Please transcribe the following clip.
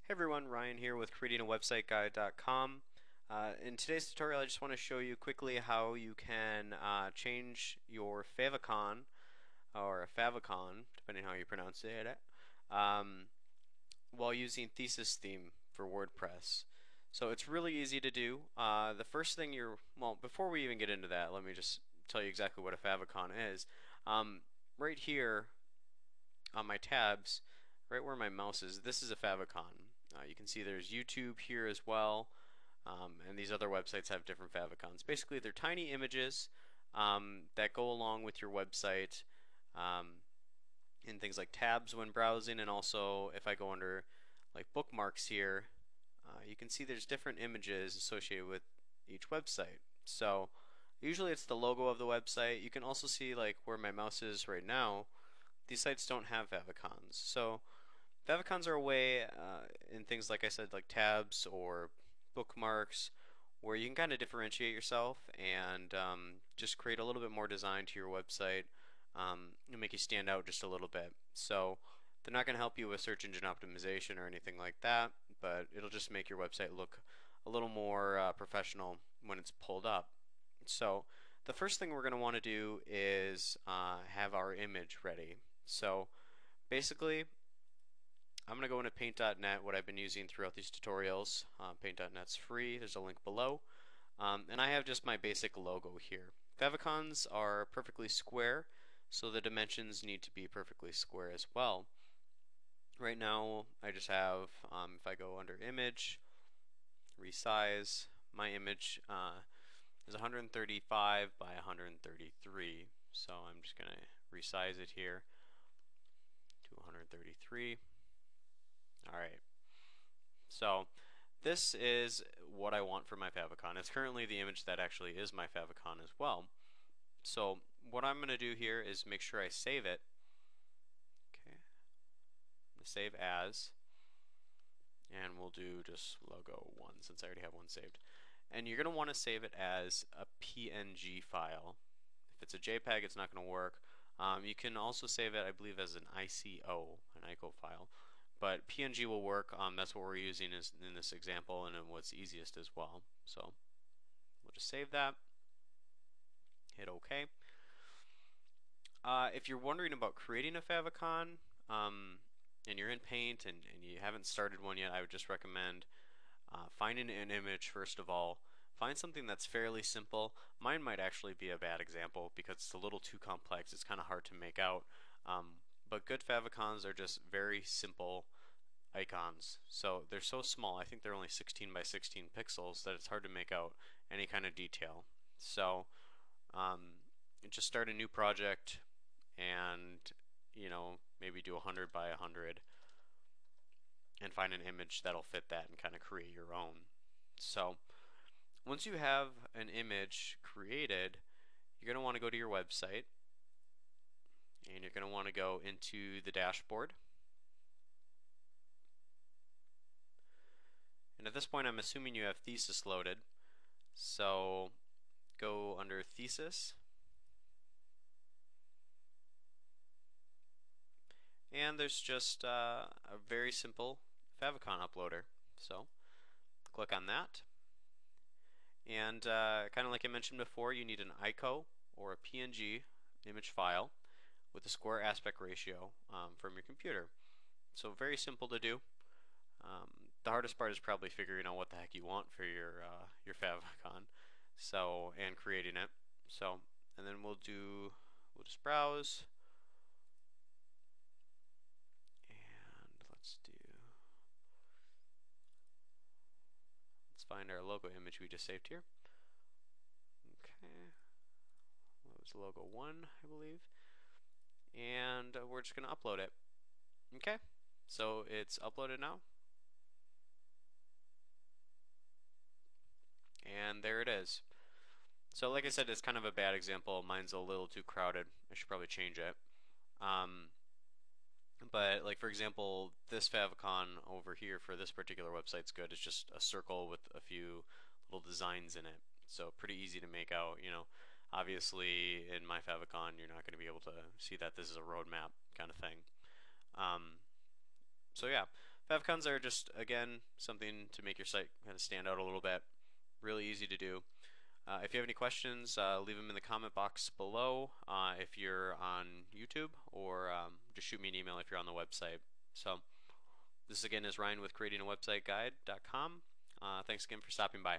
Hey everyone, Ryan here with creatingawebsiteguide.com. In today's tutorial, I just want to show you quickly how you can change your favicon or a favicon, depending how you pronounce it, um, while using Thesis theme for WordPress. So it's really easy to do. The first thing before we even get into that, let me just tell you exactly what a favicon is. Right here on my tabs, right where my mouse is, this is a favicon. You can see there's YouTube here as well, and these other websites have different favicons. Basically, they're tiny images that go along with your website um, in things like tabs when browsing, and also if I go under like bookmarks here, you can see there's different images associated with each website. So usually it's the logo of the website. You can also see like where my mouse is right now. These sites don't have favicons. So favicons are a way in things like I said, like tabs or bookmarks, where you can kind of differentiate yourself and just create a little bit more design to your website and make you stand out just a little bit. So they're not going to help you with search engine optimization or anything like that, but it'll just make your website look a little more professional when it's pulled up. So the first thing we're going to want to do is have our image ready. So basically, I'm going to go into paint.net, what I've been using throughout these tutorials. Paint.net's free, there's a link below. And I have just my basic logo here. Favicons are perfectly square, so the dimensions need to be perfectly square as well. Right now, I just have, if I go under image, resize, my image is 135 by 133. So I'm just going to resize it here to 133. Alright, so this is what I want for my favicon. It's currently the image that actually is my favicon as well. So what I'm going to do here is make sure I save it. Okay, I'm going to save as, and we'll do just logo 1 since I already have one saved. And you're going to want to save it as a PNG file. If it's a JPEG, it's not going to work. You can also save it, I believe, as an ICO file. But PNG will work. That's what we're using in this example and what's easiest as well. So we'll just save that. Hit OK. If you're wondering about creating a favicon and you're in Paint and you haven't started one yet, I would just recommend finding an image first of all. Find something that's fairly simple. Mine might actually be a bad example because it's a little too complex. It's kind of hard to make out. But good favicons are just very simple icons. So they're so small. I think they're only 16 by 16 pixels that it's hard to make out any kind of detail. So just start a new project and maybe do 100 by 100 and find an image that'll fit that and kind of create your own. So once you have an image created, you're going to want to go to your website and you're going to want to go into the dashboard. And at this point, I'm assuming you have Thesis loaded. So go under Thesis. And there's just a very simple favicon uploader. So click on that. And kind of like I mentioned before, you need an ICO or a PNG image file with a square aspect ratio from your computer. So very simple to do. The hardest part is probably figuring out what the heck you want for your favicon, and creating it. So, and then we'll just browse, and let's find our logo image we just saved here. Okay, that was logo 1, I believe, and we're just going to upload it. Okay, so it's uploaded now. And there it is. So like I said, it's kind of a bad example. Mine's a little too crowded. I should probably change it. But like for example, this favicon over here for this particular website's good. It's just a circle with a few little designs in it. So pretty easy to make out. Obviously in my favicon, you're not going to be able to see that this is a roadmap kind of thing. So yeah, Favicons are just, again, something to make your site kind of stand out a little bit. Really easy to do. If you have any questions, leave them in the comment box below if you're on YouTube, or just shoot me an email if you're on the website. So this again is Ryan with creatingawebsiteguide.com. Thanks again for stopping by.